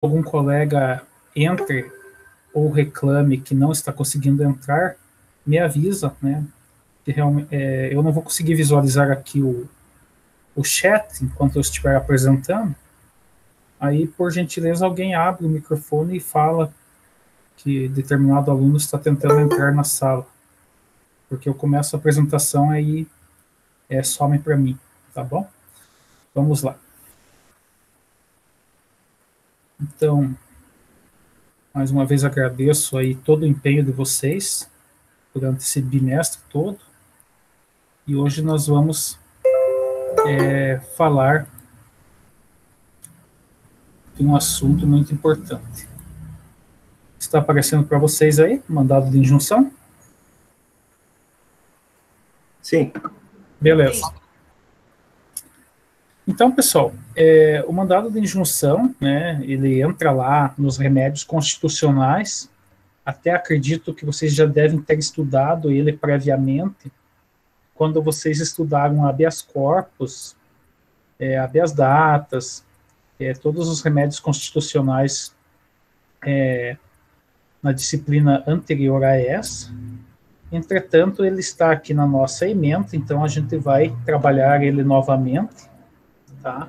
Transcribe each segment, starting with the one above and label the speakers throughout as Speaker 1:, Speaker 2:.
Speaker 1: algum colega entre ou reclame que não está conseguindo entrar, me avisa, né? Que realmente, eu não vou conseguir visualizar aqui o chat enquanto eu estiver apresentando. Aí, por gentileza, alguém abre o microfone e fala que determinado aluno está tentando entrar na sala. Porque eu começo a apresentação aí some para mim, tá bom? Vamos lá. Então, mais uma vez agradeço aí todo o empenho de vocês durante esse bimestre todo. E hoje nós vamos falar de um assunto muito importante. Está aparecendo para vocês aí, mandado de injunção?
Speaker 2: Sim.
Speaker 1: Beleza. Então, pessoal, o mandado de injunção, né, ele entra lá nos remédios constitucionais. Até acredito que vocês já devem ter estudado ele previamente, quando vocês estudaram habeas corpus, habeas datas, todos os remédios constitucionais na disciplina anterior a essa. Entretanto, ele está aqui na nossa ementa, então a gente vai trabalhar ele novamente, tá?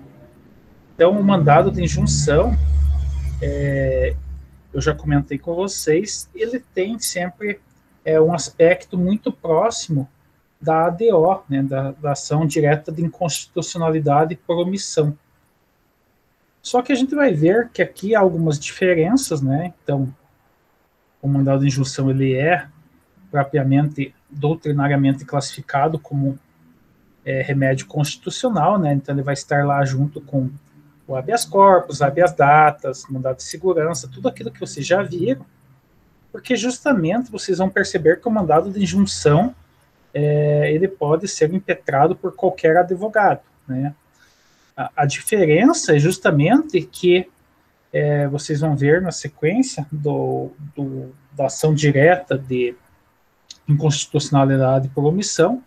Speaker 1: Então, o mandado de injunção, eu já comentei com vocês, ele tem sempre um aspecto muito próximo da ADO, né, da ação direta de inconstitucionalidade por omissão. Só que a gente vai ver que aqui há algumas diferenças, né? Então, o mandado de injunção ele é propriamente doutrinariamente classificado como remédio constitucional, né? Então ele vai estar lá junto com o habeas corpus, habeas datas, mandado de segurança, tudo aquilo que vocês já viram, porque justamente vocês vão perceber que o mandado de injunção ele pode ser impetrado por qualquer advogado, né? A diferença é justamente que vocês vão ver na sequência da ação direta de inconstitucionalidade por omissão,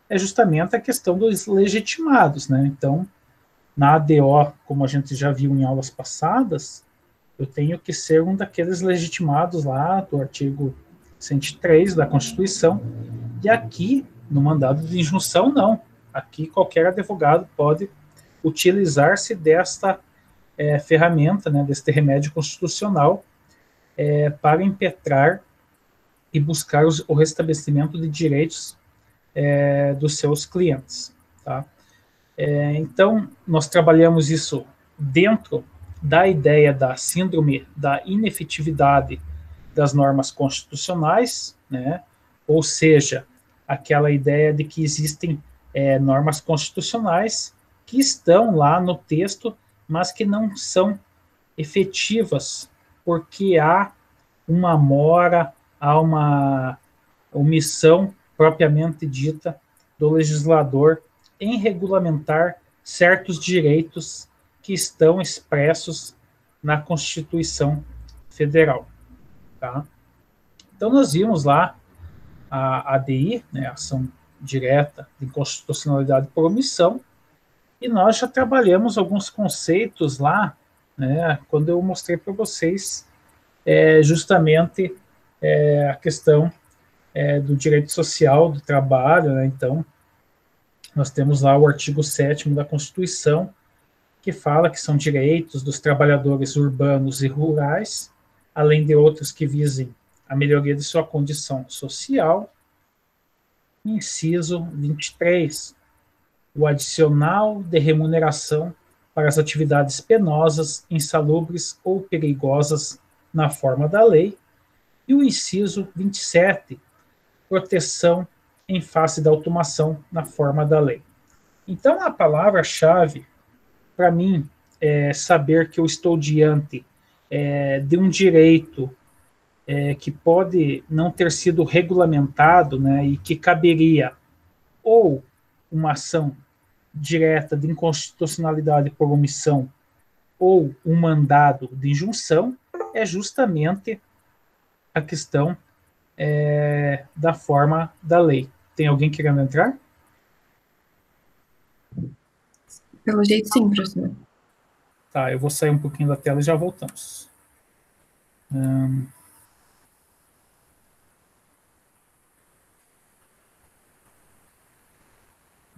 Speaker 1: é justamente a questão dos legitimados, né? Então, na ADO, como a gente já viu em aulas passadas, eu tenho que ser um daqueles legitimados lá do artigo 103 da Constituição, e aqui, no mandado de injunção, não. Aqui, qualquer advogado pode utilizar-se desta ferramenta, né, deste remédio constitucional, para impetrar e buscar o restabelecimento de direitos dos seus clientes. Tá? Então, nós trabalhamos isso dentro da ideia da síndrome da inefetividade das normas constitucionais, né? Ou seja, aquela ideia de que existem normas constitucionais que estão lá no texto, mas que não são efetivas, porque há uma mora, há uma omissão propriamente dita do legislador em regulamentar certos direitos que estão expressos na Constituição Federal. Tá? Então, nós vimos lá a ADI, né, Ação Direta de Inconstitucionalidade por Omissão, e nós já trabalhamos alguns conceitos lá, né, quando eu mostrei para vocês justamente a questão do direito social do trabalho, né? Então, nós temos lá o artigo 7º da Constituição, que fala que são direitos dos trabalhadores urbanos e rurais, além de outros que visem a melhoria de sua condição social. Inciso 23, o adicional de remuneração para as atividades penosas, insalubres ou perigosas na forma da lei. E o inciso 27, proteção em face da automação na forma da lei. Então, a palavra-chave, para mim, é saber que eu estou diante de um direito que pode não ter sido regulamentado, né, e que caberia ou uma ação direta de inconstitucionalidade por omissão ou um mandado de injunção, é justamente a questão da forma da lei. Tem alguém querendo entrar?
Speaker 3: Pelo jeito, sim, professor.
Speaker 1: Tá, eu vou sair um pouquinho da tela e já voltamos.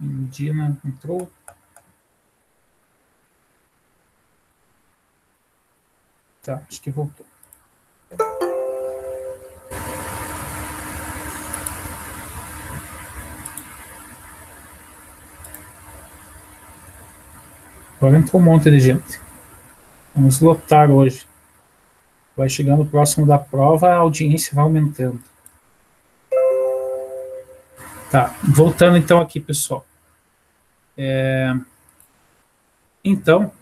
Speaker 1: Indina entrou. Tá, acho que voltou. Agora entrou um monte de gente. Vamos lotar hoje. Vai chegando próximo da prova, a audiência vai aumentando. Tá, voltando então aqui, pessoal. Então,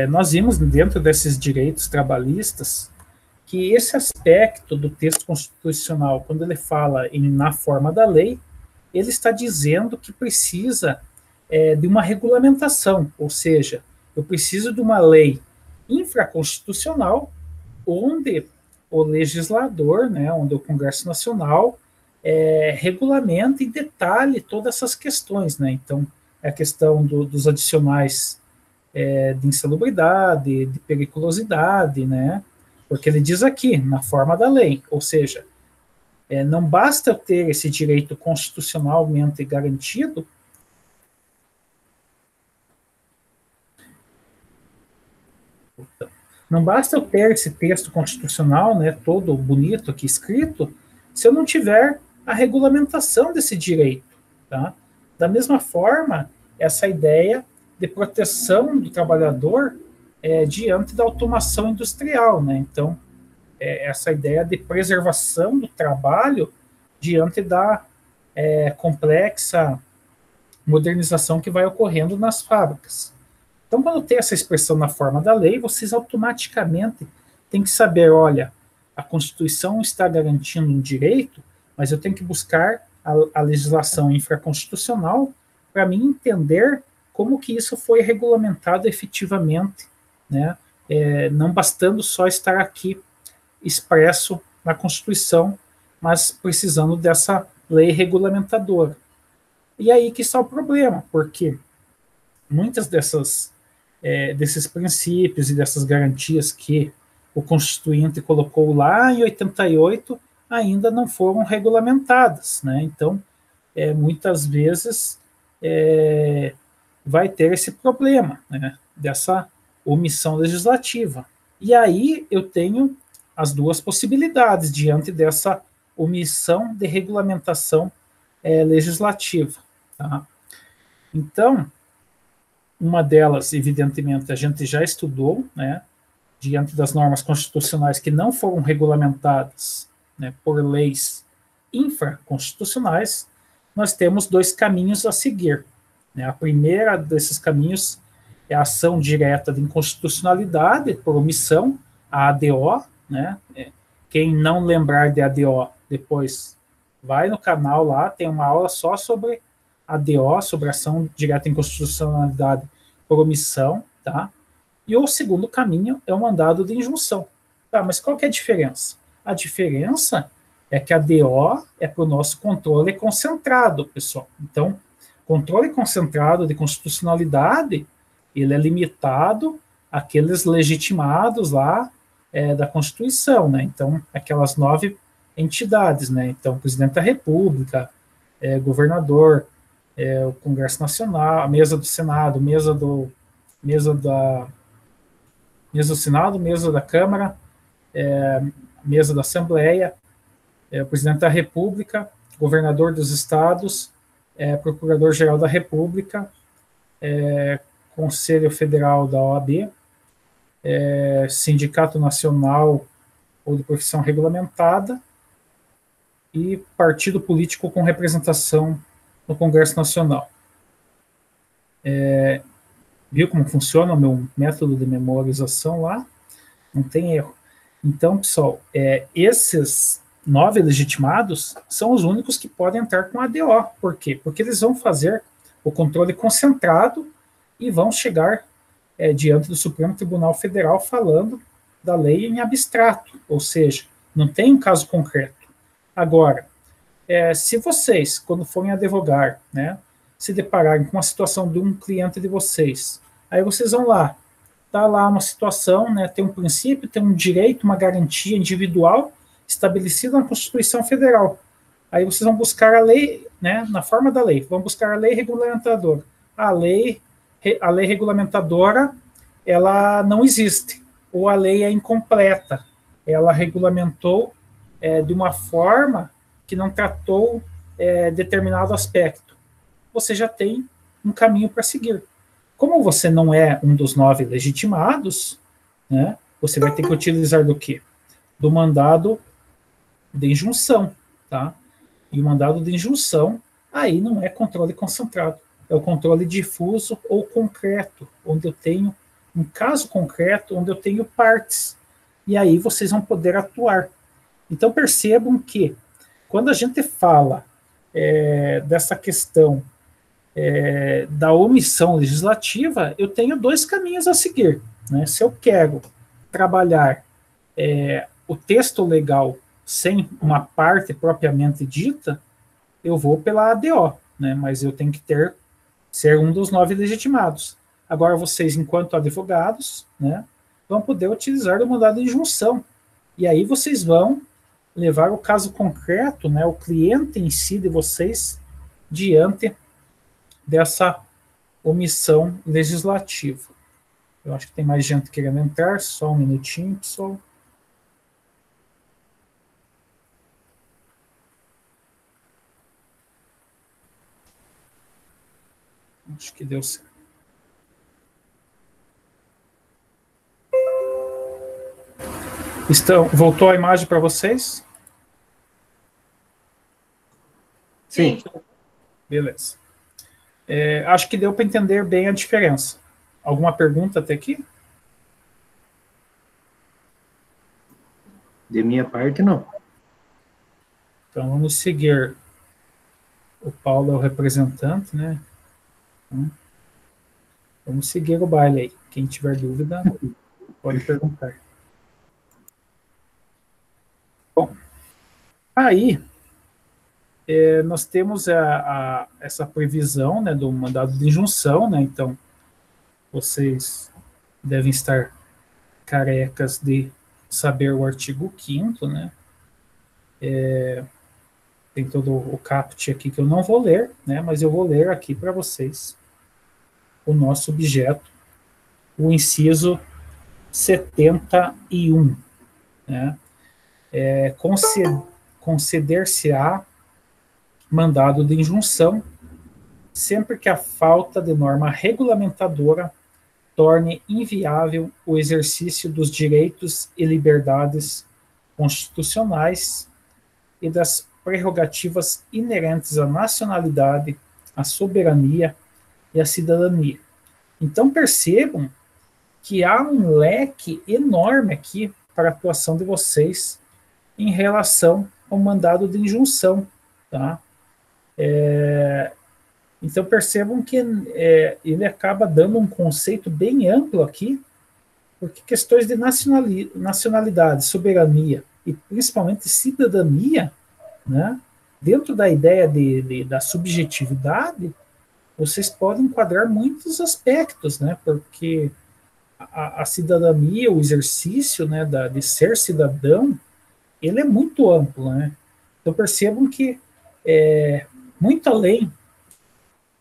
Speaker 1: nós vimos dentro desses direitos trabalhistas que esse aspecto do texto constitucional, quando ele fala em na forma da lei, ele está dizendo que precisa de uma regulamentação, ou seja, eu preciso de uma lei infraconstitucional onde o legislador, né, onde o Congresso Nacional regulamenta e detalhe todas essas questões, né? Então, a questão dos adicionais de insalubridade, de periculosidade, né? Porque ele diz aqui, na forma da lei, ou seja, não basta eu ter esse direito constitucionalmente garantido, não basta eu ter esse texto constitucional, né, todo bonito aqui escrito, se eu não tiver a regulamentação desse direito, tá? Da mesma forma, essa ideia de proteção do trabalhador diante da automação industrial, né? Então, essa ideia de preservação do trabalho diante da complexa modernização que vai ocorrendo nas fábricas. Então, quando tem essa expressão na forma da lei, vocês automaticamente têm que saber, olha, a Constituição está garantindo um direito, mas eu tenho que buscar a legislação infraconstitucional para mim entender como que isso foi regulamentado efetivamente, né? Não bastando só estar aqui expresso na Constituição, mas precisando dessa lei regulamentadora. E aí que está o problema, porque muitas desses princípios e dessas garantias que o Constituinte colocou lá em 88 ainda não foram regulamentadas, né? Então, muitas vezes vai ter esse problema, né? Dessa omissão legislativa. E aí eu tenho as duas possibilidades diante dessa omissão de regulamentação legislativa. Tá? Então, uma delas, evidentemente, a gente já estudou, né, diante das normas constitucionais que não foram regulamentadas, né, por leis infraconstitucionais, nós temos dois caminhos a seguir. Né? A primeira desses caminhos é a ação direta de inconstitucionalidade por omissão, a ADO. Né? Quem não lembrar de ADO, depois vai no canal lá, tem uma aula só sobre ADO, sobre ação direta de inconstitucionalidade por omissão, tá? E o segundo caminho é o mandado de injunção. Tá, mas qual que é a diferença? A diferença é que a DO é para o nosso controle concentrado, pessoal. Então, controle concentrado de constitucionalidade, ele é limitado àqueles legitimados lá da Constituição, né? Então, aquelas 9 entidades, né? Então, presidente da República, governador, o Congresso Nacional, a mesa do Senado, mesa do Senado, mesa da Câmara, mesa da Assembleia, o presidente da República, governador dos estados, procurador-geral da República, Conselho Federal da OAB, Sindicato Nacional ou de profissão regulamentada e partido político com representação no Congresso Nacional. Viu como funciona o meu método de memorização lá? Não tem erro. Então, pessoal, esses 9 legitimados são os únicos que podem entrar com ADO. Por quê? Porque eles vão fazer o controle concentrado e vão chegar diante do Supremo Tribunal Federal falando da lei em abstrato, ou seja, não tem um caso concreto. Agora, se vocês, quando forem advogar, né, se depararem com a situação de um cliente de vocês, aí vocês vão lá está lá uma situação, né, tem um princípio, tem um direito, uma garantia individual estabelecida na Constituição Federal. Aí vocês vão buscar a lei, né, na forma da lei, vão buscar a lei regulamentadora. A lei regulamentadora, ela não existe, ou a lei é incompleta, ela regulamentou de uma forma que não tratou determinado aspecto. Você já tem um caminho para seguir. Como você não é um dos 9 legitimados, né, você vai ter que utilizar do quê? Do mandado de injunção, tá? E o mandado de injunção, aí não é controle concentrado, é o controle difuso ou concreto, onde eu tenho um caso concreto, onde eu tenho partes, e aí vocês vão poder atuar. Então percebam que, quando a gente fala dessa questão da omissão legislativa, eu tenho 2 caminhos a seguir, né? Se eu quero trabalhar o texto legal sem uma parte propriamente dita, eu vou pela ADO, né? Mas eu tenho que ser um dos 9 legitimados. Agora vocês, enquanto advogados, né, vão poder utilizar o mandado de injunção. E aí vocês vão levar o caso concreto, né, o cliente em si de vocês, diante dessa omissão legislativa. Eu acho que tem mais gente querendo entrar, só um minutinho, pessoal. Acho que deu certo. Voltou a imagem para vocês?
Speaker 2: Sim.
Speaker 1: Beleza. Acho que deu para entender bem a diferença. Alguma pergunta até aqui?
Speaker 2: De minha parte, não.
Speaker 1: Então, vamos seguir. O Paulo é o representante, né? Então, vamos seguir o baile aí. Quem tiver dúvida, pode perguntar. Bom, aí nós temos essa previsão, né, do mandado de injunção, né? Então, vocês devem estar carecas de saber o artigo 5º, né? Tem todo o caput aqui que eu não vou ler, né? Mas eu vou ler aqui para vocês o nosso objeto, o inciso 71, né? Conceder-se-á mandado de injunção sempre que a falta de norma regulamentadora torne inviável o exercício dos direitos e liberdades constitucionais e das prerrogativas inerentes à nacionalidade, à soberania e à cidadania. Então percebam que há um leque enorme aqui para a atuação de vocês em relação ao mandado de injunção, tá? Então percebam que ele acaba dando um conceito bem amplo aqui, porque questões de nacionalidade, soberania e principalmente cidadania, né, dentro da ideia da subjetividade, vocês podem enquadrar muitos aspectos, né, porque a cidadania, o exercício, né, de ser cidadão, ele é muito amplo, né? Então percebam que muito além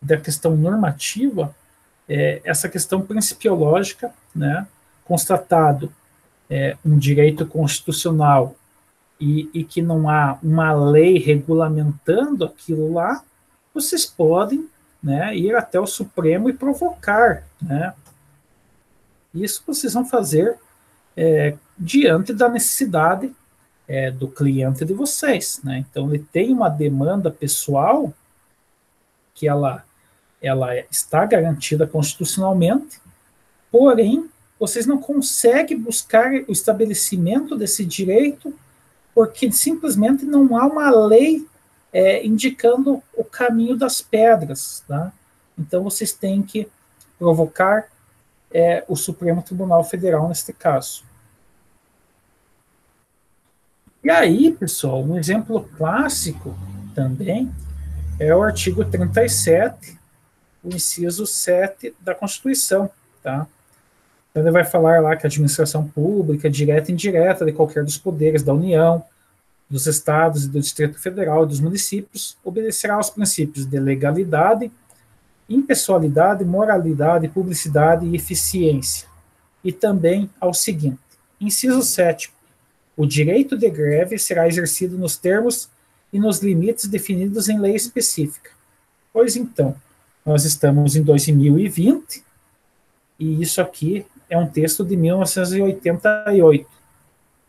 Speaker 1: da questão normativa, essa questão principiológica, né, constatado um direito constitucional e que não há uma lei regulamentando aquilo lá, vocês podem, né, ir até o Supremo e provocar, né? Isso vocês vão fazer diante da necessidade do cliente de vocês, né? Então ele tem uma demanda pessoal que ela está garantida constitucionalmente, porém vocês não conseguem buscar o estabelecimento desse direito porque simplesmente não há uma lei indicando o caminho das pedras, tá? Então vocês têm que provocar o Supremo Tribunal Federal neste caso. E aí, pessoal, um exemplo clássico também é o artigo 37, o inciso 7 da Constituição, tá? Então, ele vai falar lá que a administração pública, direta e indireta, de qualquer dos poderes da União, dos estados e do Distrito Federal e dos municípios, obedecerá aos princípios de legalidade, impessoalidade, moralidade, publicidade e eficiência. E também ao seguinte: inciso 7º, o direito de greve será exercido nos termos e nos limites definidos em lei específica. Pois então, nós estamos em 2020 e isso aqui é um texto de 1988.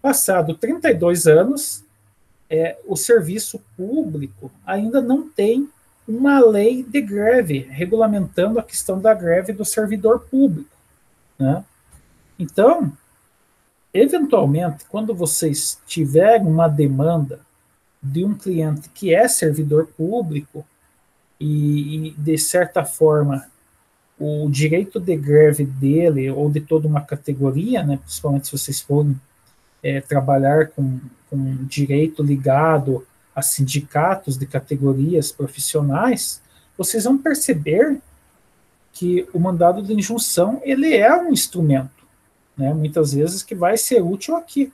Speaker 1: Passado 32 anos, o serviço público ainda não tem uma lei de greve regulamentando a questão da greve do servidor público, né? Então, eventualmente, quando vocês tiverem uma demanda de um cliente que é servidor público e de certa forma, o direito de greve dele ou de toda uma categoria, né, principalmente se vocês forem trabalhar com direito ligado a sindicatos de categorias profissionais, vocês vão perceber que o mandado de injunção ele é um instrumento, né, muitas vezes que vai ser útil aqui,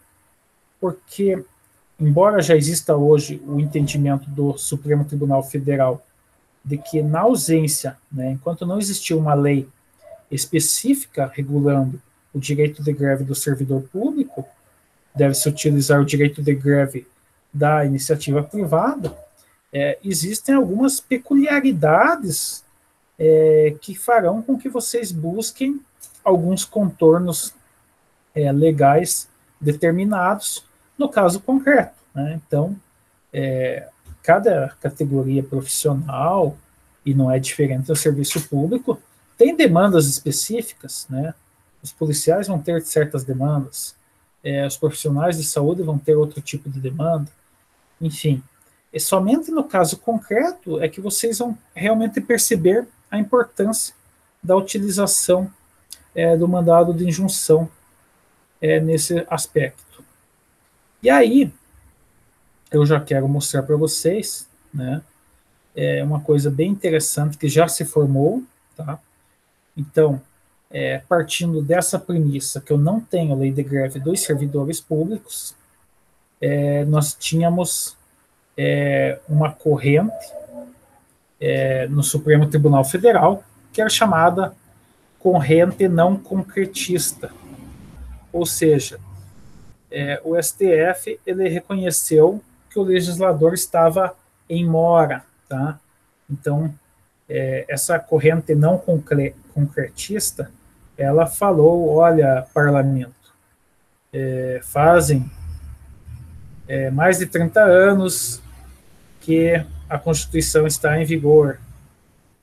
Speaker 1: porque embora já exista hoje o entendimento do Supremo Tribunal Federal de que na ausência, né, enquanto não existir uma lei específica regulando o direito de greve do servidor público, deve-se utilizar o direito de greve da iniciativa privada, existem algumas peculiaridades que farão com que vocês busquem alguns contornos legais determinados no caso concreto, né? Então, cada categoria profissional, e não é diferente do serviço público, tem demandas específicas, né? Os policiais vão ter certas demandas, os profissionais de saúde vão ter outro tipo de demanda, enfim. E somente no caso concreto é que vocês vão realmente perceber a importância da utilização do mandado de injunção nesse aspecto. E aí, eu já quero mostrar para vocês, né, uma coisa bem interessante que já se formou, tá? Então, partindo dessa premissa que eu não tenho lei de greve dos servidores públicos, nós tínhamos uma corrente no Supremo Tribunal Federal que era chamada corrente não concretista, ou seja, o STF ele reconheceu que o legislador estava em mora, tá? Então, essa corrente não concretista, ela falou, olha, parlamento, fazem mais de 30 anos que a Constituição está em vigor.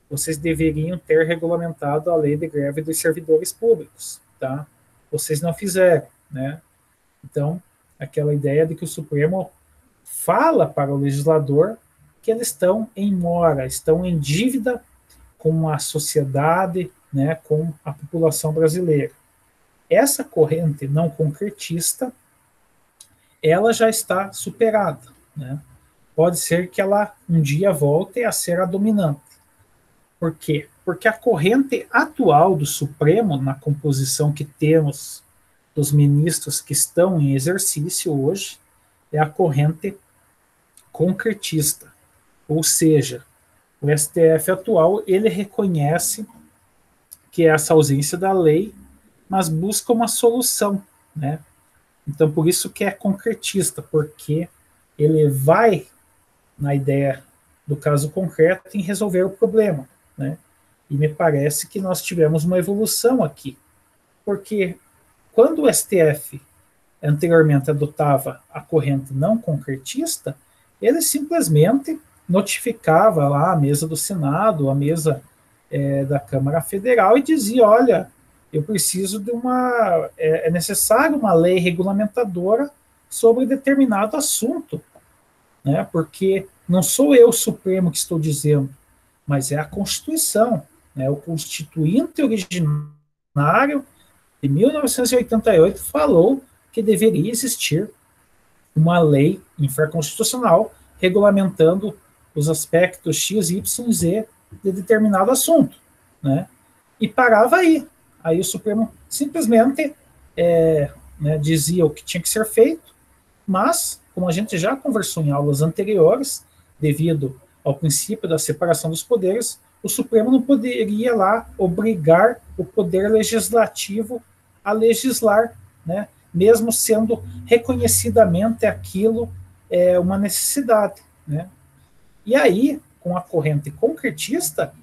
Speaker 1: Vocês deveriam ter regulamentado a lei de greve dos servidores públicos, tá? Vocês não fizeram, né? Então, aquela ideia de que o Supremo fala para o legislador que eles estão em mora, estão em dívida com a sociedade, né, com a população brasileira. Essa corrente não concretista, ela já está superada, né? Pode ser que ela um dia volte a ser a dominante. Por quê? Porque a corrente atual do Supremo, na composição que temos dos ministros que estão em exercício hoje, é a corrente concretista. Ou seja, o STF atual, ele reconhece que é essa ausência da lei, mas busca uma solução, né? Então, por isso que é concretista, porque ele vai na ideia do caso concreto em resolver o problema, né? E me parece que nós tivemos uma evolução aqui, porque quando o STF anteriormente adotava a corrente não concretista, ele simplesmente notificava lá a mesa do Senado, a mesa da Câmara Federal e dizia, olha, eu preciso de é necessário uma lei regulamentadora sobre determinado assunto, né? Porque não sou eu, Supremo, que estou dizendo, mas é a Constituição, né? O Constituinte originário de 1988 falou que deveria existir uma lei infraconstitucional regulamentando os aspectos X, Y e Z de determinado assunto, né? E parava aí. Aí o Supremo simplesmente né, dizia o que tinha que ser feito, mas, como a gente já conversou em aulas anteriores, devido ao princípio da separação dos poderes, o Supremo não poderia lá obrigar o poder legislativo a legislar, né, mesmo sendo reconhecidamente aquilo uma necessidade, né? E aí, com a corrente concretista,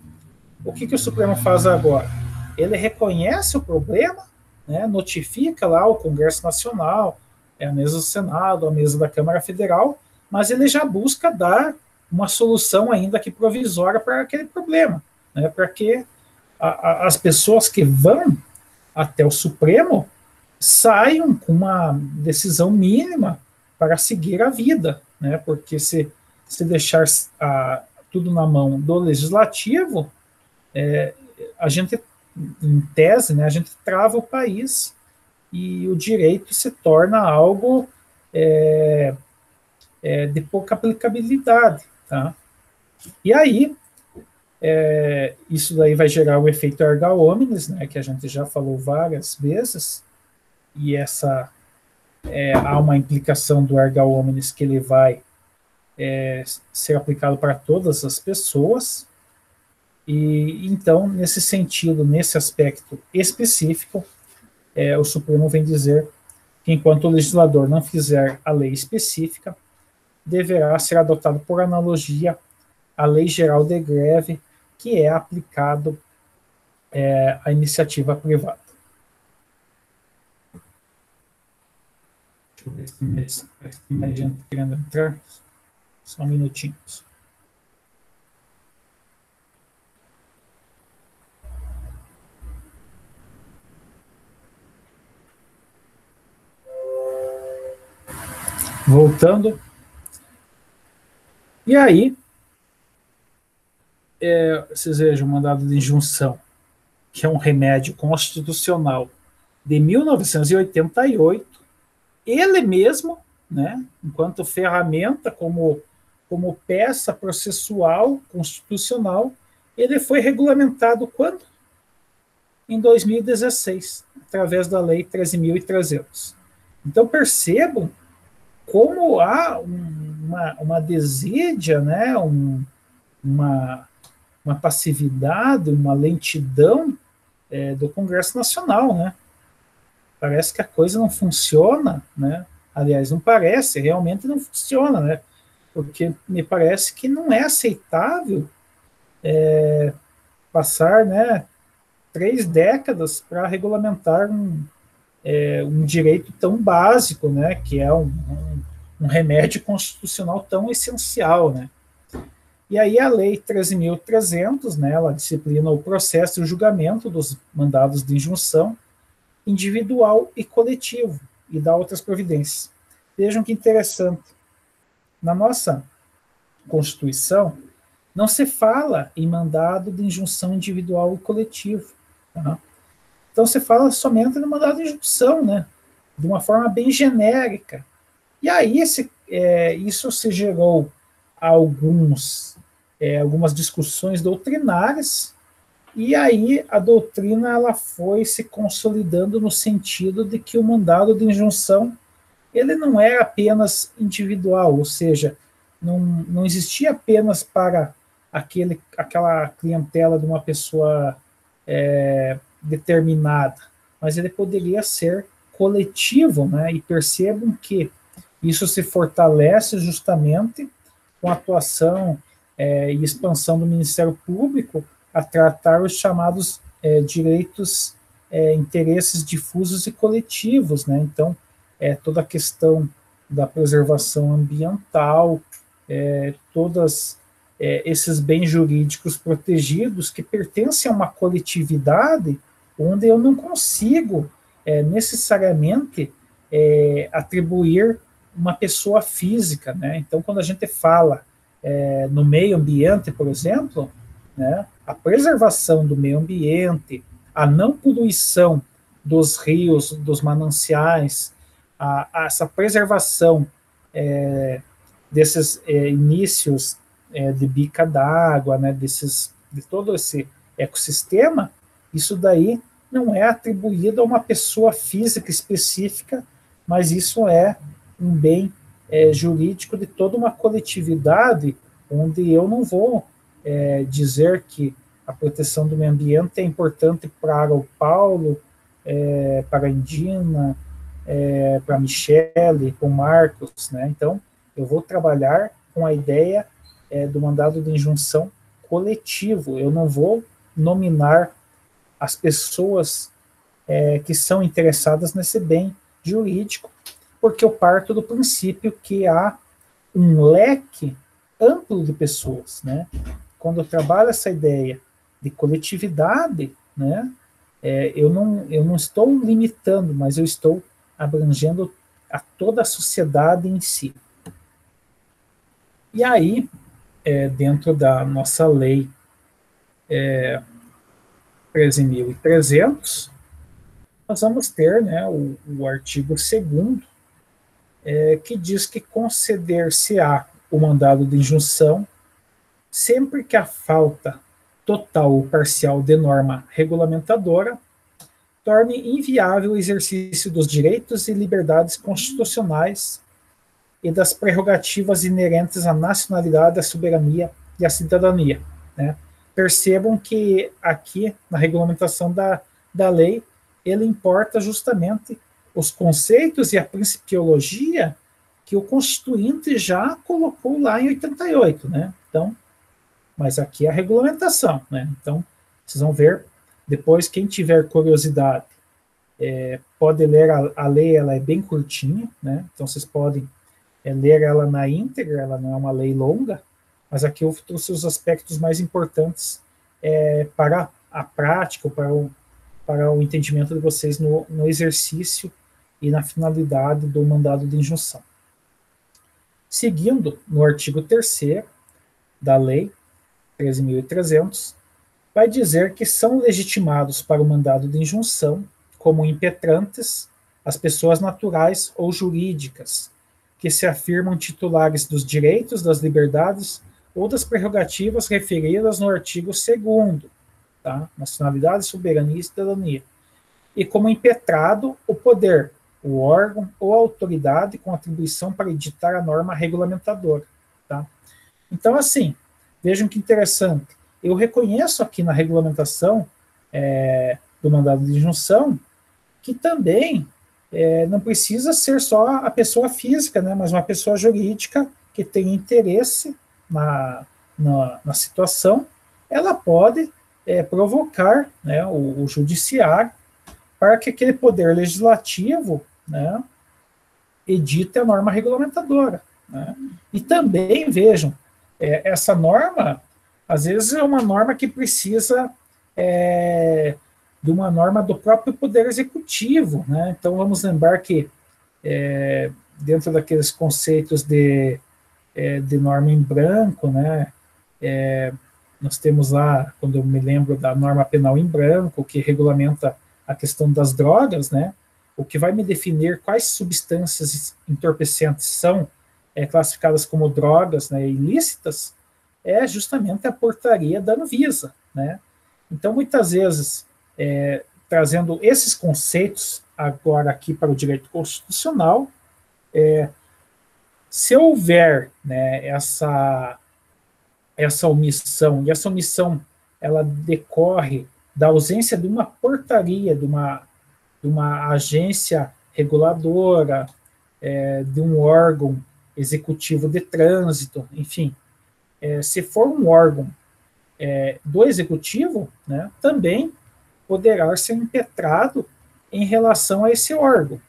Speaker 1: o que o Supremo faz agora? Ele reconhece o problema, né, notifica lá o Congresso Nacional, a mesa do Senado, a mesa da Câmara Federal, mas ele já busca dar uma solução ainda que provisória para aquele problema, né, para que as pessoas que vão até o Supremo saiam com uma decisão mínima para seguir a vida, né, porque se deixar tudo na mão do legislativo, a gente, em tese, né, a gente trava o país e o direito se torna algo de pouca aplicabilidade, tá? E aí, isso daí vai gerar o efeito erga omnes, né, que a gente já falou várias vezes, e há uma implicação do erga omnes que ele vai ser aplicado para todas as pessoas. E então, nesse sentido, nesse aspecto específico, o Supremo vem dizer que enquanto o legislador não fizer a lei específica, deverá ser adotado por analogia a Lei Geral de Greve, que é aplicado à iniciativa privada. Deixa eu ver se mais gente querendo entrar. Só um minutinho. Voltando. E aí, vocês vejam o mandado de injunção, que é um remédio constitucional de 1988, ele mesmo, né, enquanto ferramenta, como peça processual constitucional, ele foi regulamentado quando? Em 2016, através da Lei 13.300. Então percebam como há uma desídia, né, uma passividade, uma lentidão do Congresso Nacional, né? Parece que a coisa não funciona, né? Aliás, não parece, realmente não funciona, né? Porque me parece que não é aceitável passar, né, 3 décadas para regulamentar um direito tão básico, né, que é um remédio constitucional tão essencial, né? E aí a Lei 13.300, né, ela disciplina o processo e o julgamento dos mandados de injunção individual e coletivo, e dá outras providências. Vejam que interessante. Na nossa Constituição, não se fala em mandado de injunção individual e coletivo. Tá? Então se fala somente no mandado de injunção, né, de uma forma bem genérica. E aí isso se gerou algumas discussões doutrinárias, e aí a doutrina ela foi se consolidando no sentido de que o mandado de injunção ele não era apenas individual, ou seja, não existia apenas para aquela clientela de uma pessoa determinada, mas ele poderia ser coletivo, né? E percebam que isso se fortalece justamente com a atuação e expansão do Ministério Público a tratar os chamados direitos, interesses difusos e coletivos, né? Então, toda a questão da preservação ambiental, todos esses bens jurídicos protegidos que pertencem a uma coletividade onde eu não consigo necessariamente atribuir uma pessoa física, né? Então, quando a gente fala no meio ambiente, por exemplo, né, a preservação do meio ambiente, a não poluição dos rios, dos mananciais, essa preservação desses inícios de bica d'água, né, de todo esse ecossistema, isso daí não é atribuído a uma pessoa física específica, mas isso é um bem jurídico de toda uma coletividade, onde eu não vou dizer que a proteção do meio ambiente é importante para o Paulo, para a Indina, para a Michele, para o Marcos, né? Então, eu vou trabalhar com a ideia do mandado de injunção coletivo. Eu não vou nominar as pessoas que são interessadas nesse bem jurídico, porque eu parto do princípio que há um leque amplo de pessoas, né? Quando eu trabalho essa ideia de coletividade, né, eu não estou limitando, mas eu estou abrangendo a toda a sociedade em si. E aí, dentro da nossa lei 13.300, nós vamos ter, né, o artigo 2º, que diz que conceder-se-á o mandado de injunção sempre que a falta total ou parcial de norma regulamentadora torne inviável o exercício dos direitos e liberdades constitucionais e das prerrogativas inerentes à nacionalidade, à soberania e à cidadania, né? Percebam que aqui, na regulamentação da lei, ele importa justamente os conceitos e a principiologia que o Constituinte já colocou lá em 88, né? Então, mas aqui é a regulamentação, né? Então, vocês vão ver, depois, quem tiver curiosidade, pode ler a lei, ela é bem curtinha, né? Então, vocês podem ler ela na íntegra, ela não é uma lei longa, mas aqui eu trouxe os aspectos mais importantes para a prática, para o entendimento de vocês no exercício e na finalidade do mandado de injunção. Seguindo, no artigo 3º da lei 13.300, vai dizer que são legitimados para o mandado de injunção como impetrantes as pessoas naturais ou jurídicas que se afirmam titulares dos direitos, das liberdades ou das prerrogativas referidas no artigo 2º, tá? Nacionalidade, soberania e cidadania. E como impetrado o poder, o órgão ou a autoridade com atribuição para editar a norma regulamentadora, tá? Então, assim, vejam que interessante. Eu reconheço aqui na regulamentação do mandado de injunção que também não precisa ser só a pessoa física, né, mas uma pessoa jurídica que tem interesse na situação, ela pode provocar, né, o judiciário para que aquele poder legislativo, né, edite a norma regulamentadora, né? E também, vejam, essa norma, às vezes é uma norma que precisa de uma norma do próprio Poder Executivo, né? Então, vamos lembrar que, dentro daqueles conceitos de norma em branco, né, nós temos lá, quando eu me lembro da norma penal em branco, que regulamenta a questão das drogas, né, o que vai me definir quais substâncias entorpecentes são classificadas como drogas, né, ilícitas, é justamente a portaria da Anvisa, né? Então, muitas vezes, trazendo esses conceitos agora aqui para o direito constitucional, se houver, né, essa omissão, e essa omissão ela decorre da ausência de uma portaria, de uma agência reguladora, de um órgão executivo de trânsito, enfim, se for um órgão do executivo, né, também poderá ser impetrado em relação a esse órgão.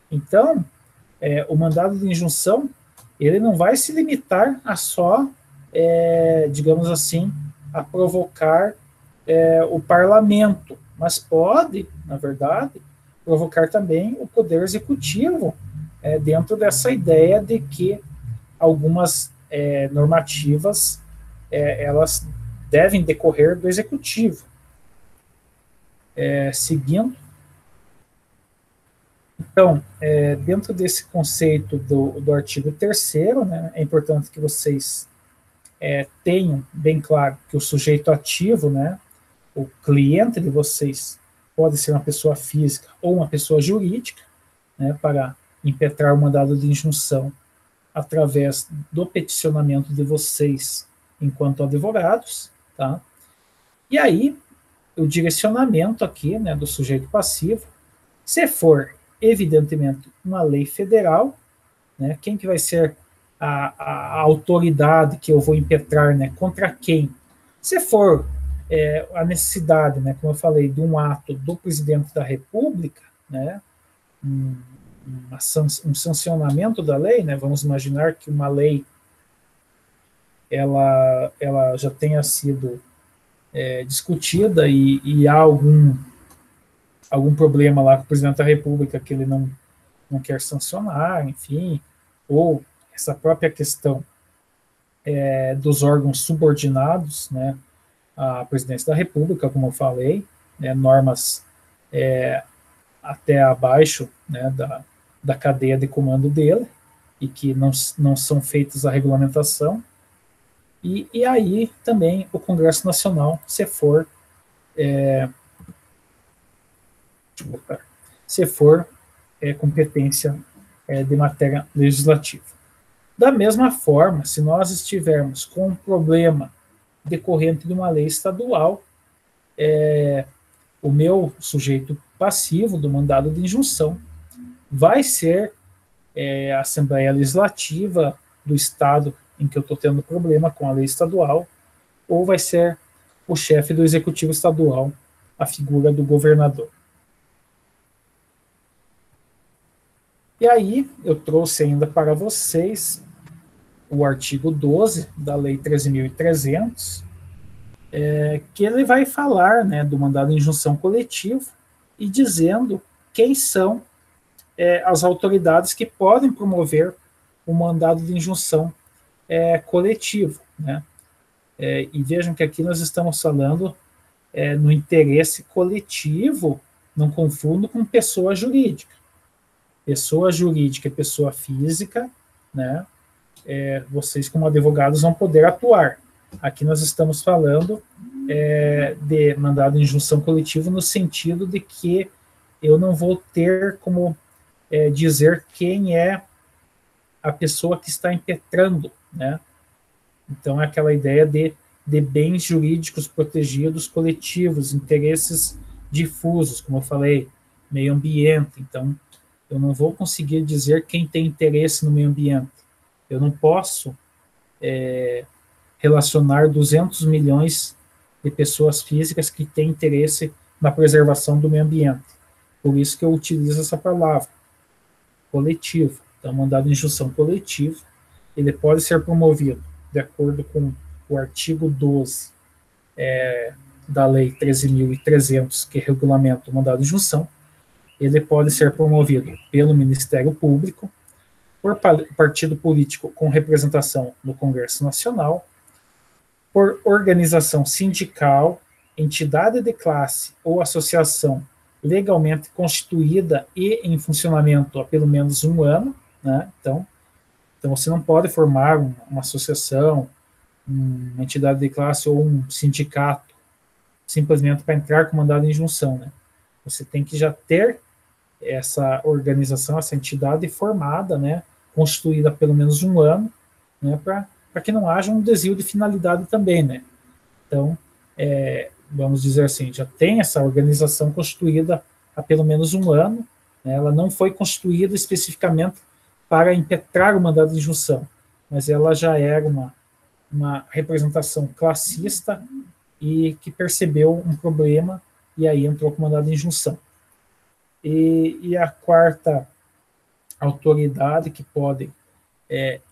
Speaker 1: Então, o mandado de injunção, ele não vai se limitar a só, digamos assim, a provocar o parlamento, mas pode, na verdade, provocar também o poder executivo, dentro dessa ideia de que algumas normativas elas devem decorrer do executivo. Seguindo. Então, dentro desse conceito do artigo 3º, né, é importante que vocês tenham bem claro que o sujeito ativo, né, o cliente de vocês, pode ser uma pessoa física ou uma pessoa jurídica, né, para impetrar o mandado de injunção através do peticionamento de vocês enquanto advogados, tá? E aí, o direcionamento aqui, né, do sujeito passivo, se for, evidentemente, uma lei federal, né, quem que vai ser a autoridade que eu vou impetrar, né, contra quem? Se for a necessidade, né, como eu falei, de um ato do presidente da República, né, um sancionamento da lei, né, vamos imaginar que uma lei ela já tenha sido discutida e há algum problema lá com o presidente da República que ele não quer sancionar, enfim, ou essa própria questão dos órgãos subordinados, né, à presidência da República, como eu falei, né, normas até abaixo, né, da cadeia de comando dele, e que não são feitas a regulamentação, e aí também o Congresso Nacional, se for competência de matéria legislativa. Da mesma forma, se nós estivermos com um problema decorrente de uma lei estadual, o meu sujeito passivo do mandado de injunção vai ser a Assembleia Legislativa do Estado em que eu estou tendo problema com a lei estadual, ou vai ser o chefe do Executivo Estadual, a figura do governador. E aí, eu trouxe ainda para vocês o artigo 12 da Lei 13.300, que ele vai falar, né, do mandado de injunção coletivo e dizendo quem são as autoridades que podem promover o mandado de injunção coletivo, né? E vejam que aqui nós estamos falando no interesse coletivo, não confundo com pessoa jurídica. Pessoa jurídica é pessoa física, né? Vocês como advogados vão poder atuar. Aqui nós estamos falando de mandado de injunção coletivo no sentido de que eu não vou ter como dizer quem é a pessoa que está impetrando, né? Então é aquela ideia de bens jurídicos protegidos coletivos, interesses difusos, como eu falei, meio ambiente. Então, eu não vou conseguir dizer quem tem interesse no meio ambiente. Eu não posso relacionar 200 milhões de pessoas físicas que têm interesse na preservação do meio ambiente. Por isso que eu utilizo essa palavra, coletivo. Então, mandado de injunção coletivo, ele pode ser promovido de acordo com o artigo 12 da Lei 13.300, que regulamenta o mandado de injunção. Ele pode ser promovido pelo Ministério Público, por partido político com representação no Congresso Nacional, por organização sindical, entidade de classe ou associação legalmente constituída e em funcionamento há pelo menos um ano, né? Então você não pode formar uma associação, uma entidade de classe ou um sindicato simplesmente para entrar com mandado de injunção, né? Você tem que já ter essa organização, essa entidade formada, né, constituída há pelo menos um ano, né, para que não haja um desvio de finalidade também, né? Então, vamos dizer assim, já tem essa organização constituída há pelo menos um ano, né, ela não foi constituída especificamente para impetrar o mandado de injunção, mas ela já era uma representação classista e que percebeu um problema e aí entrou com o mandado de injunção. E a quarta autoridade que pode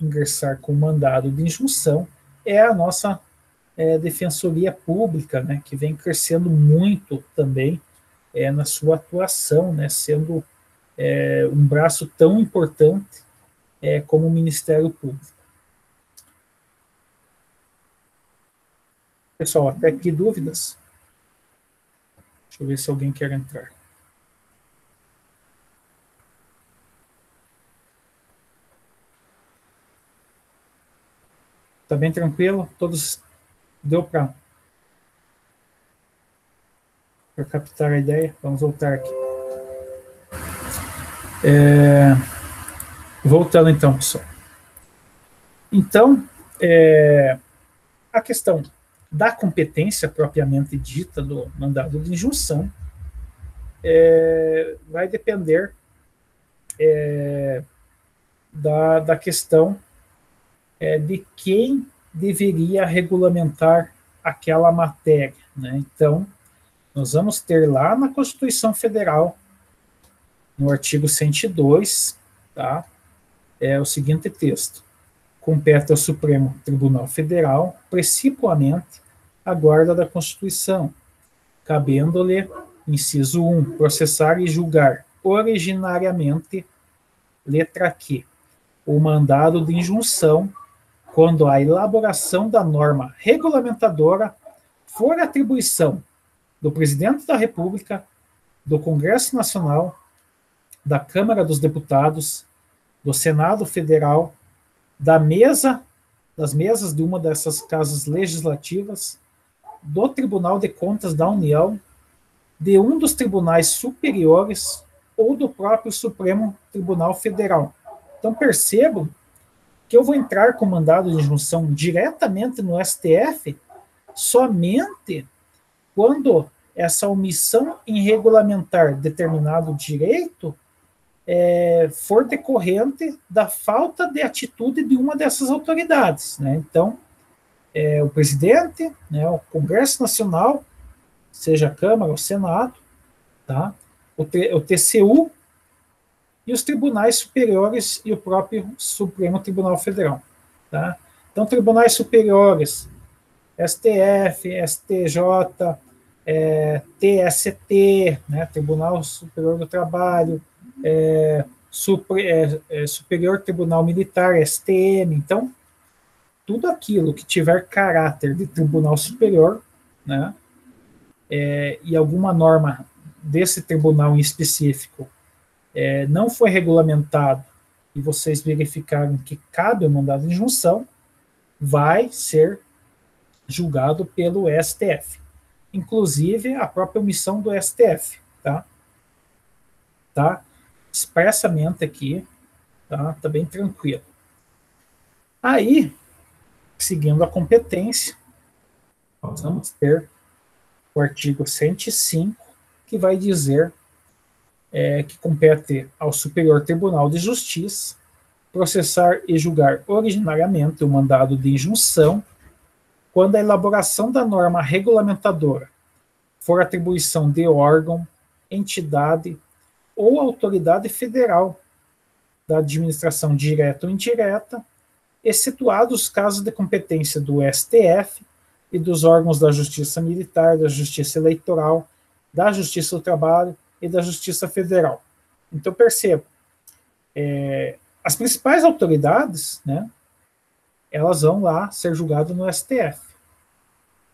Speaker 1: ingressar com mandado de injunção é a nossa Defensoria Pública, né, que vem crescendo muito também na sua atuação, né, sendo um braço tão importante como o Ministério Público. Pessoal, até aqui dúvidas? Deixa eu ver se alguém quer entrar. Tá bem tranquilo? Todos deu para para captar a ideia. Vamos voltar aqui. Voltando então, pessoal. Então, a questão da competência propriamente dita do mandado de injunção vai depender da questão de quem deveria regulamentar aquela matéria, né? Então, nós vamos ter lá na Constituição Federal, no artigo 102, tá? O seguinte texto: compete ao Supremo Tribunal Federal, principalmente, a guarda da Constituição, cabendo-lhe, inciso 1, processar e julgar originariamente, letra Q, o mandado de injunção, quando a elaboração da norma regulamentadora for atribuição do Presidente da República, do Congresso Nacional, da Câmara dos Deputados, do Senado Federal, das mesas de uma dessas casas legislativas, do Tribunal de Contas da União, de um dos tribunais superiores ou do próprio Supremo Tribunal Federal. Então percebam que eu vou entrar com mandado de injunção diretamente no STF somente quando essa omissão em regulamentar determinado direito for decorrente da falta de atitude de uma dessas autoridades, né? Então, o presidente, né, o Congresso Nacional, seja a Câmara ou Senado, tá? o TCU e os tribunais superiores e o próprio Supremo Tribunal Federal. Tá? Então, tribunais superiores, STF, STJ, TST, né, Tribunal Superior do Trabalho, Superior Tribunal Militar, STM. Então, tudo aquilo que tiver caráter de tribunal superior, né, e alguma norma desse tribunal em específico não foi regulamentado e vocês verificaram que cabe o mandado de injunção, vai ser julgado pelo STF. Inclusive, a própria omissão do STF, tá? Tá expressamente aqui, tá bem tranquilo. Aí, seguindo a competência, nós vamos ter o artigo 105, que vai dizer que compete ao Superior Tribunal de Justiça processar e julgar originariamente o mandado de injunção quando a elaboração da norma regulamentadora for atribuição de órgão, entidade ou autoridade federal da administração direta ou indireta, excetuados os casos de competência do STF e dos órgãos da Justiça Militar, da Justiça Eleitoral, da Justiça do Trabalho e da Justiça Federal. Então, perceba, as principais autoridades, né, elas vão lá ser julgadas no STF.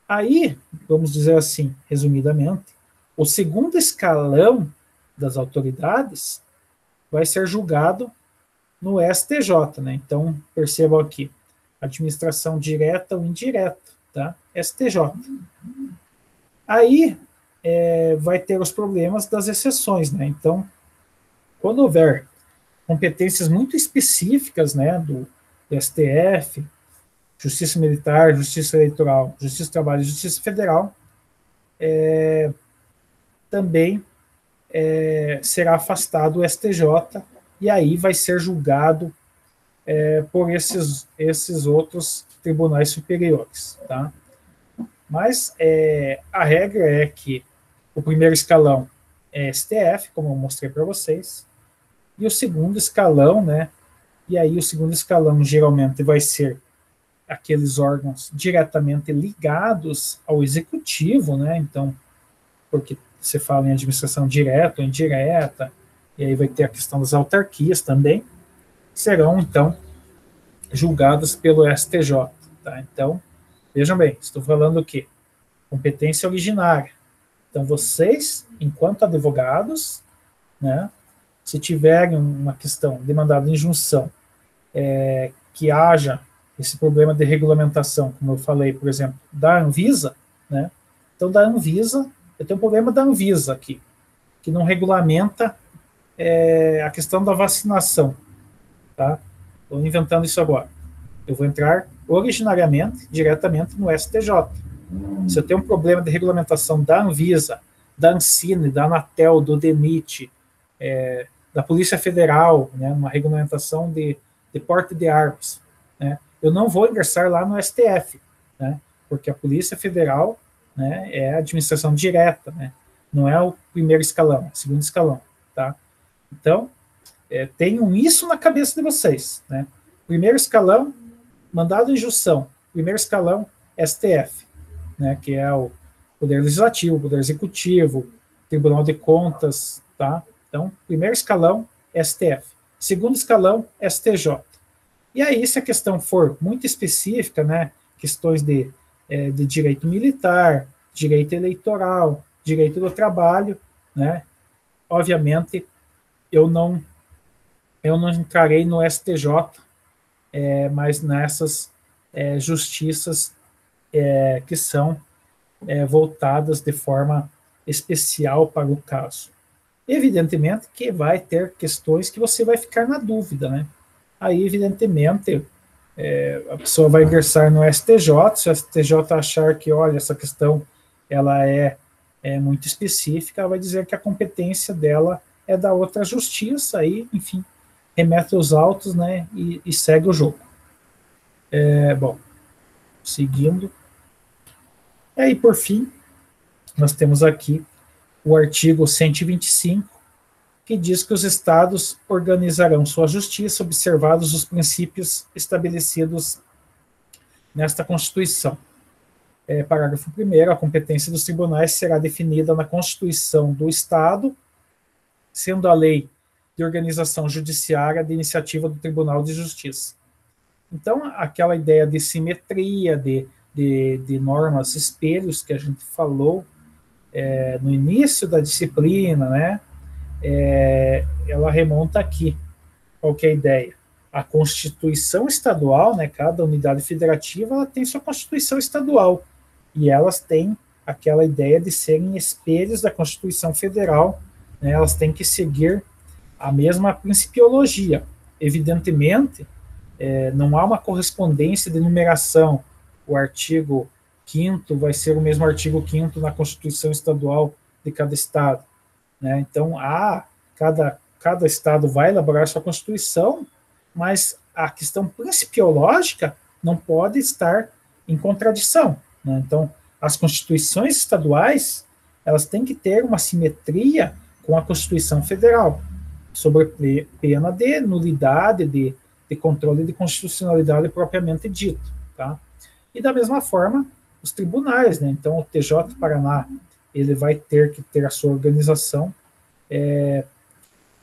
Speaker 1: Aí, vamos dizer assim, resumidamente, o segundo escalão das autoridades vai ser julgado no STJ, né? Então, percebam aqui, administração direta ou indireta, tá? STJ. Aí, vai ter os problemas das exceções, né? Então, quando houver competências muito específicas, né, do STF, Justiça Militar, Justiça Eleitoral, Justiça do Trabalho e Justiça Federal, também será afastado o STJ, e aí vai ser julgado por esses outros tribunais superiores, tá? Mas a regra é que o primeiro escalão é STF, como eu mostrei para vocês, e o segundo escalão, né? E aí o segundo escalão geralmente vai ser aqueles órgãos diretamente ligados ao executivo, né? Então, porque você fala em administração direta ou indireta, e aí vai ter a questão das autarquias também, serão, então, julgados pelo STJ, tá? Então, vejam bem, estou falando o quê? Competência originária. Então, vocês, enquanto advogados, né, se tiverem uma questão de mandado de injunção, que haja esse problema de regulamentação, como eu falei, por exemplo, da Anvisa, né? Então, da Anvisa, eu tenho um problema da Anvisa aqui, que não regulamenta a questão da vacinação, tá? Estou inventando isso agora. Eu vou entrar originariamente, diretamente no STJ. Se eu tenho um problema de regulamentação da Anvisa, da Ancine, da Anatel, do DENIT, da Polícia Federal, né, uma regulamentação de porte de armas, né, eu não vou ingressar lá no STF, né, porque a Polícia Federal, né, é a administração direta, né, não é o primeiro escalão, é o segundo escalão, tá? Então, tenham isso na cabeça de vocês, né? Primeiro escalão, mandado de injunção. Primeiro escalão, STF, né, que é o Poder Legislativo, Poder Executivo, Tribunal de Contas, tá? Então, primeiro escalão, STF. Segundo escalão, STJ. E aí, se a questão for muito específica, né, questões de direito militar, direito eleitoral, direito do trabalho, né, obviamente, eu não entrarei no STJ, mas nessas justiças que são voltadas de forma especial para o caso. Evidentemente que vai ter questões que você vai ficar na dúvida, né? Aí, evidentemente, a pessoa vai ingressar no STJ, se o STJ achar que, olha, essa questão ela é muito específica, ela vai dizer que a competência dela é da outra justiça, aí, enfim, remete os autos, né, e segue o jogo. Bom, seguindo. E aí, por fim, nós temos aqui o artigo 125, que diz que os estados organizarão sua justiça observados os princípios estabelecidos nesta Constituição. Parágrafo 1º, a competência dos tribunais será definida na Constituição do Estado, sendo a lei de organização judiciária de iniciativa do Tribunal de Justiça. Então, aquela ideia de simetria, de normas espelhos que a gente falou no início da disciplina, né, ela remonta aqui. Qual que é a ideia? A Constituição Estadual, né, cada unidade federativa, ela tem sua Constituição Estadual, e elas têm aquela ideia de serem espelhos da Constituição Federal, né, elas têm que seguir a mesma principiologia. Evidentemente, não há uma correspondência de numeração. O artigo 5º vai ser o mesmo artigo 5º na Constituição Estadual de cada estado, né? Então, cada estado vai elaborar sua Constituição, mas a questão principiológica não pode estar em contradição, né? Então, as constituições estaduais, elas têm que ter uma simetria com a Constituição Federal, sobre pena de nulidade, de controle de constitucionalidade propriamente dito, tá? E da mesma forma, os tribunais, né? Então, o TJ do Paraná, ele vai ter que ter a sua organização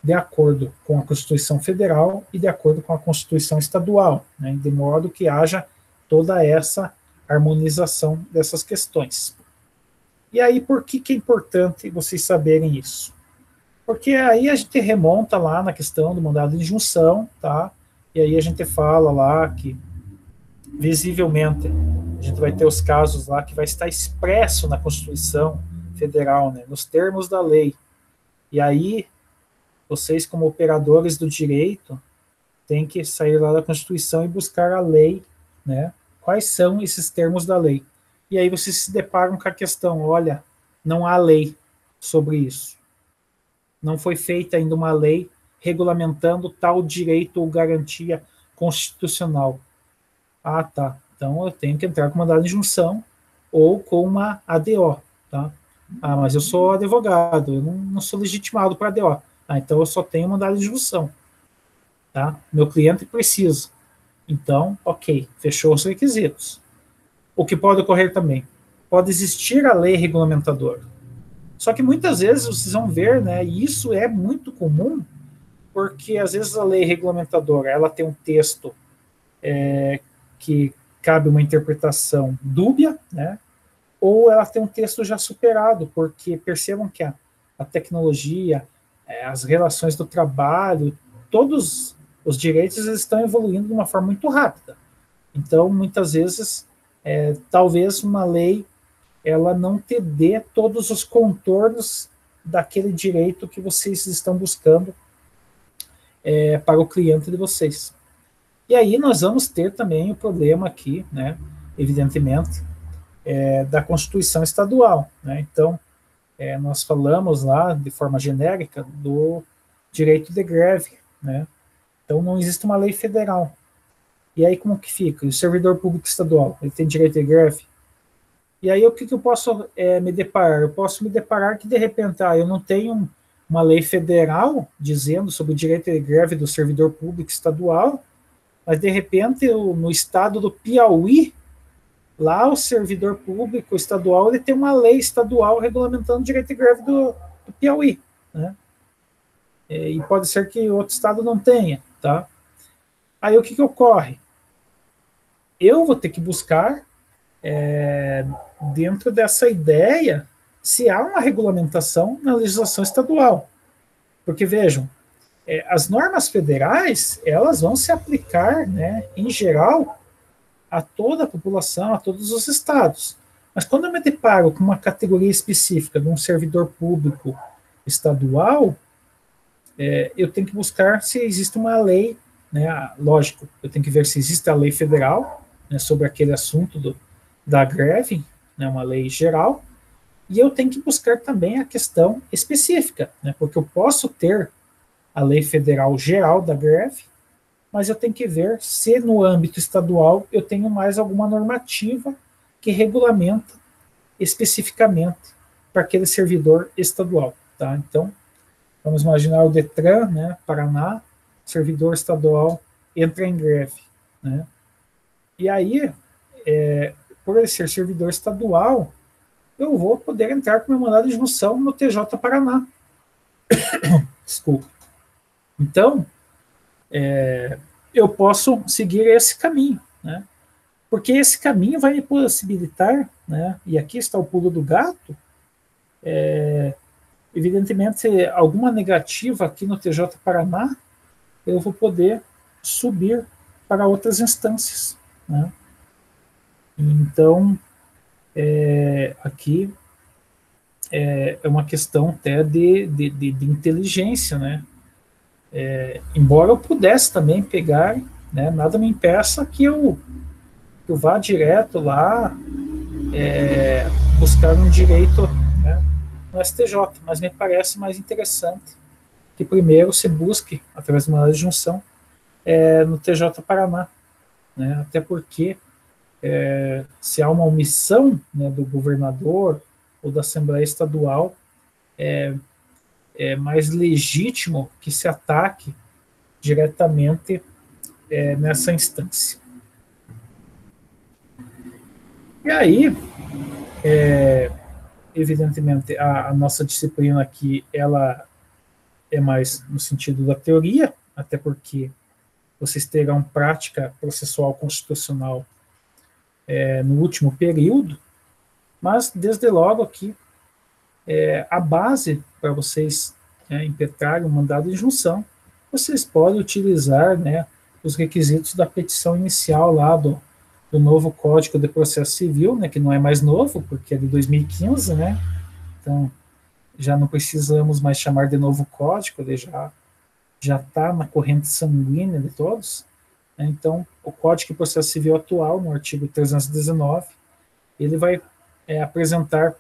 Speaker 1: de acordo com a Constituição Federal e de acordo com a Constituição Estadual, né? De modo que haja toda essa harmonização dessas questões. E aí, por que é importante vocês saberem isso? Porque aí a gente remonta lá na questão do mandado de injunção, tá? E aí a gente fala lá que, visivelmente, a gente vai ter os casos lá que vai estar expresso na Constituição Federal, né, nos termos da lei. E aí, vocês, como operadores do direito, têm que sair lá da Constituição e buscar a lei, né? Quais são esses termos da lei? E aí vocês se deparam com a questão, olha, não há lei sobre isso. Não foi feita ainda uma lei regulamentando tal direito ou garantia constitucional. Ah, tá. Então eu tenho que entrar com mandado de injunção ou com uma ADO, tá? Ah, mas eu sou advogado, eu não sou legitimado para ADO. Ah, então eu só tenho mandado de injunção, tá? Meu cliente precisa. Então, ok, fechou os requisitos. O que pode ocorrer também? Pode existir a lei regulamentadora. Só que muitas vezes vocês vão ver, né, e isso é muito comum, porque às vezes a lei regulamentadora ela tem um texto que cabe uma interpretação dúbia, né, ou ela tem um texto já superado, porque percebam que a tecnologia, as relações do trabalho, todos os direitos estão evoluindo de uma forma muito rápida. Então, muitas vezes, talvez uma lei ela não te dê todos os contornos daquele direito que vocês estão buscando para o cliente de vocês. E aí nós vamos ter também o problema aqui, né, evidentemente, da Constituição Estadual. Né? Então, nós falamos lá, de forma genérica, do direito de greve. Né? Então, não existe uma lei federal. E aí, como que fica? O servidor público estadual, ele tem direito de greve? E aí, o que, que eu posso me deparar? Eu posso me deparar que, de repente, eu não tenho uma lei federal dizendo sobre o direito de greve do servidor público estadual, mas, de repente, no estado do Piauí, lá o servidor público estadual ele tem uma lei estadual regulamentando o direito de greve do Piauí. Né? E pode ser que outro estado não tenha. Tá? Aí o que, que ocorre? Eu vou ter que buscar, dentro dessa ideia, se há uma regulamentação na legislação estadual. Porque, vejam, as normas federais elas vão se aplicar, né, em geral, a toda a população, a todos os estados. Mas quando eu me deparo com uma categoria específica de um servidor público estadual, eu tenho que buscar se existe uma lei, né, lógico, eu tenho que ver se existe a lei federal, né, sobre aquele assunto da greve, né, uma lei geral, e eu tenho que buscar também a questão específica, né, porque eu posso ter a lei federal geral da greve, mas eu tenho que ver se no âmbito estadual eu tenho mais alguma normativa que regulamenta especificamente para aquele servidor estadual. Tá? Então, vamos imaginar o Detran, né, Paraná, servidor estadual entra em greve. Né? E aí, por ele ser servidor estadual, eu vou poder entrar com meu mandado de junção no TJ Paraná. Desculpa. Então, eu posso seguir esse caminho, né? Porque esse caminho vai me possibilitar, né? E aqui está o pulo do gato, evidentemente, alguma negativa aqui no TJ Paraná, eu vou poder subir para outras instâncias, né? Então, aqui é uma questão até de inteligência, né? Embora eu pudesse também pegar, né, nada me impeça que eu vá direto lá buscar um direito, né, no STJ, mas me parece mais interessante que primeiro se busque, através de uma lei de junção, no TJ Paraná, né, até porque se há uma omissão, né, do governador ou da Assembleia Estadual, é mais legítimo que se ataque diretamente nessa instância. E aí, evidentemente, a nossa disciplina aqui, ela é mais no sentido da teoria, até porque vocês terão prática processual constitucional no último período, mas desde logo aqui, a base para vocês impetrarem um mandado de junção, vocês podem utilizar, né, os requisitos da petição inicial lá do novo Código de Processo Civil, né, que não é mais novo, porque é de 2015, né, então já não precisamos mais chamar de novo código, ele já está na corrente sanguínea de todos. Né, então, o Código de Processo Civil atual, no artigo 319, ele vai apresentar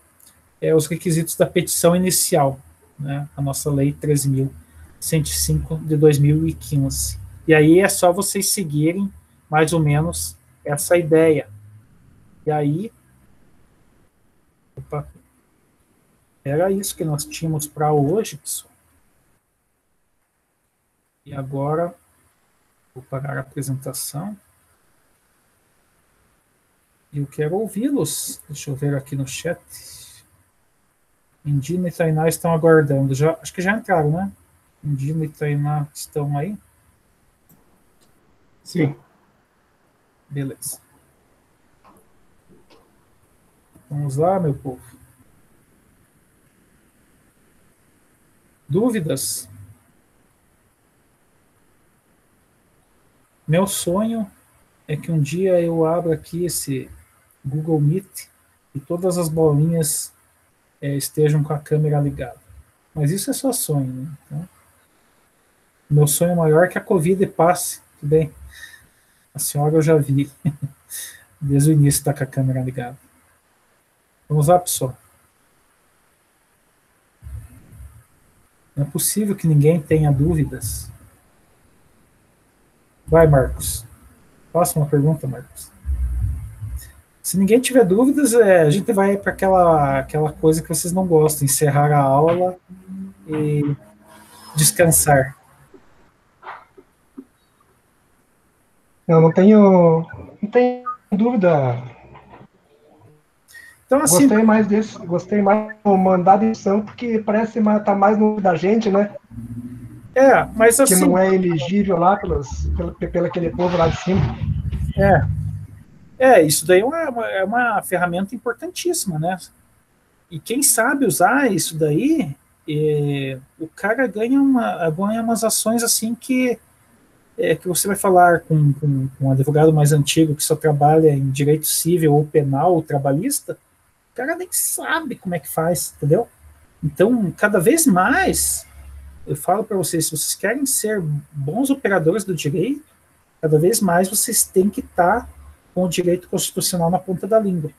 Speaker 1: os requisitos da petição inicial, né, a nossa Lei 13.105 de 2015. E aí é só vocês seguirem mais ou menos essa ideia. E aí, era isso que nós tínhamos para hoje, pessoal. E agora, vou parar a apresentação. E eu quero ouvi-los. Deixa eu ver aqui no chat. Indina e Tainá estão aguardando. Acho que já entraram, né? Indina e Tainá estão aí?
Speaker 2: Sim.
Speaker 1: Beleza. Vamos lá, meu povo. Dúvidas? Meu sonho é que um dia eu abra aqui esse Google Meet e todas as bolinhas estejam com a câmera ligada. Mas isso é só sonho, né? Então, meu sonho maior é que a Covid passe. Tudo bem, a senhora eu já vi desde o início está com a câmera ligada. Vamos lá, pessoal. Não é possível que ninguém tenha dúvidas. Vai, Marcos. Faça uma pergunta, Marcos. Se ninguém tiver dúvidas, a gente vai para aquela coisa que vocês não gostam, encerrar a aula e descansar.
Speaker 3: Eu não tenho dúvida.
Speaker 1: Então, assim,
Speaker 3: Gostei mais do mandado de edição, porque parece que tá mais no da gente, né?
Speaker 1: Mas assim...
Speaker 3: Que não é elegível lá pelo aquele povo lá de cima.
Speaker 1: Isso daí é uma ferramenta importantíssima, né? E quem sabe usar isso daí, o cara ganha umas ações assim que você vai falar com um advogado mais antigo que só trabalha em direito civil ou penal ou trabalhista, o cara nem sabe como é que faz, entendeu? Então, cada vez mais, eu falo para vocês, se vocês querem ser bons operadores do direito, cada vez mais vocês têm que estar com o direito constitucional na ponta da língua,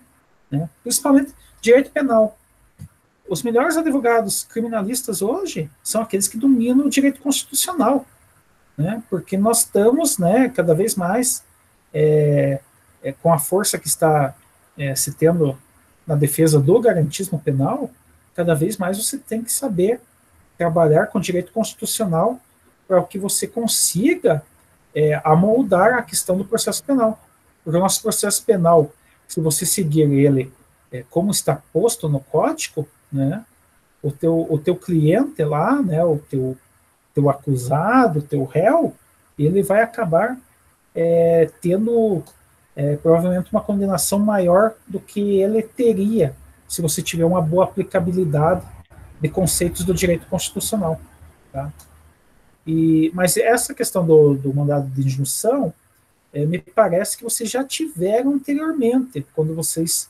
Speaker 1: né? Principalmente direito penal. Os melhores advogados criminalistas hoje são aqueles que dominam o direito constitucional, né? Porque nós estamos, né, cada vez mais com a força que está se tendo na defesa do garantismo penal, cada vez mais você tem que saber trabalhar com direito constitucional para que você consiga amoldar a questão do processo penal. Porque o nosso processo penal, se você seguir ele como está posto no código, né, o teu cliente lá, né, o teu acusado, o teu réu, ele vai acabar tendo provavelmente uma condenação maior do que ele teria se você tiver uma boa aplicabilidade de conceitos do direito constitucional. Tá? Mas essa questão do mandado de injunção, me parece que vocês já tiveram anteriormente, quando vocês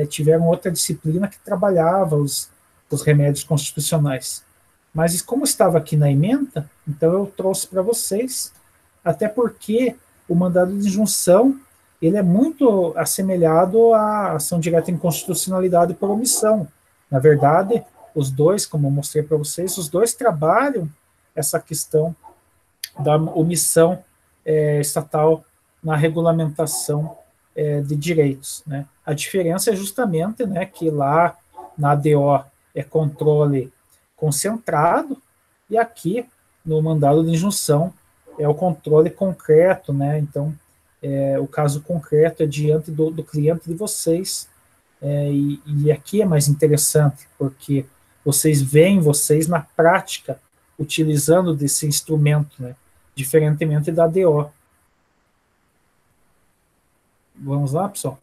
Speaker 1: tiveram outra disciplina que trabalhava os remédios constitucionais. Mas como estava aqui na ementa, então eu trouxe para vocês, até porque o mandado de injunção ele é muito assemelhado à ação direta em constitucionalidade por omissão. Na verdade, os dois, como eu mostrei para vocês, os dois trabalham essa questão da omissão estatal na regulamentação de direitos, né? A diferença é justamente, né, que lá na ADO é controle concentrado e aqui no mandado de injunção é o controle concreto, né? Então, o caso concreto é diante do cliente de vocês, e aqui é mais interessante, porque vocês veem vocês na prática utilizando desse instrumento, né? Diferentemente da ADO. Vamos lá, pessoal?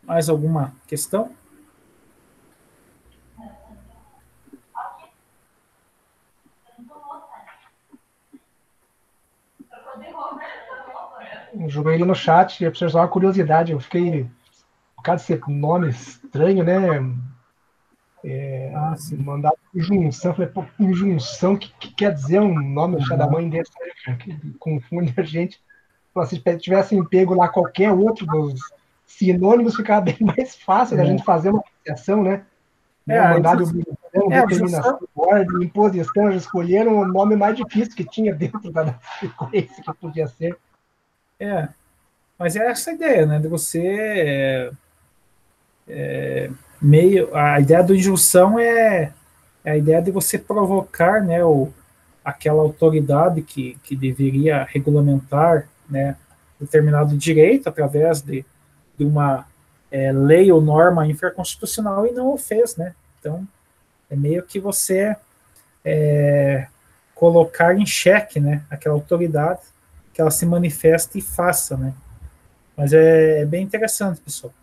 Speaker 1: Mais alguma questão?
Speaker 3: Joguei ele no chat, eu preciso só uma curiosidade, eu fiquei, por causa desse nome estranho, né? Mandado injunção, falei, pô, injunção, que quer dizer um nome da mãe desse, que confunde a gente. Se tivessem pego lá qualquer outro dos sinônimos, ficava bem mais fácil da gente fazer uma associação, né? Mandado de obrigação, determinação, ordem, imposição, eles escolheram o nome mais difícil que tinha dentro da sequência que podia ser.
Speaker 1: Mas é essa a ideia, né? De você a ideia do injunção é a ideia de você provocar, né, aquela autoridade que deveria regulamentar, né, determinado direito através de uma lei ou norma infraconstitucional e não o fez, né? Então, é meio que você colocar em xeque, né, aquela autoridade, que ela se manifeste e faça, né? Mas é bem interessante, pessoal.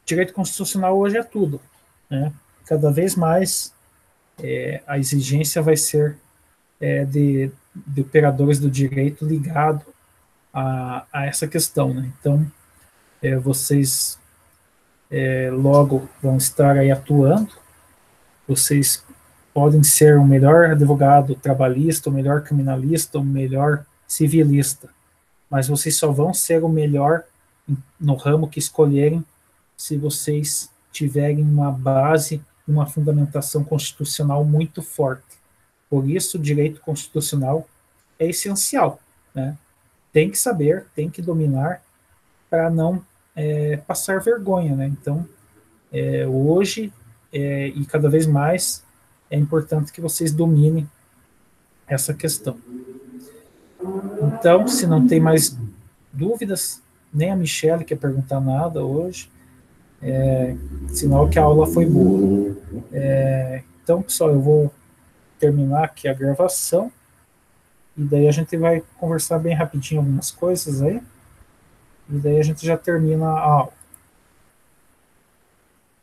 Speaker 1: Direito constitucional hoje é tudo, né? Cada vez mais a exigência vai ser de operadores do direito ligado a essa questão, né? Então, vocês logo vão estar aí atuando. Vocês podem ser o melhor advogado trabalhista, o melhor criminalista, o melhor civilista, mas vocês só vão ser o melhor no ramo que escolherem se vocês tiverem uma base, uma fundamentação constitucional muito forte. Por isso, o direito constitucional é essencial, né? Tem que saber, tem que dominar para não passar vergonha, né? Então, hoje e cada vez mais é importante que vocês dominem essa questão. Então, se não tem mais dúvidas, nem a Michelle quer perguntar nada hoje, sinal que a aula foi boa. Então, pessoal, eu vou terminar aqui a gravação e daí a gente vai conversar bem rapidinho algumas coisas aí e daí a gente já termina a aula.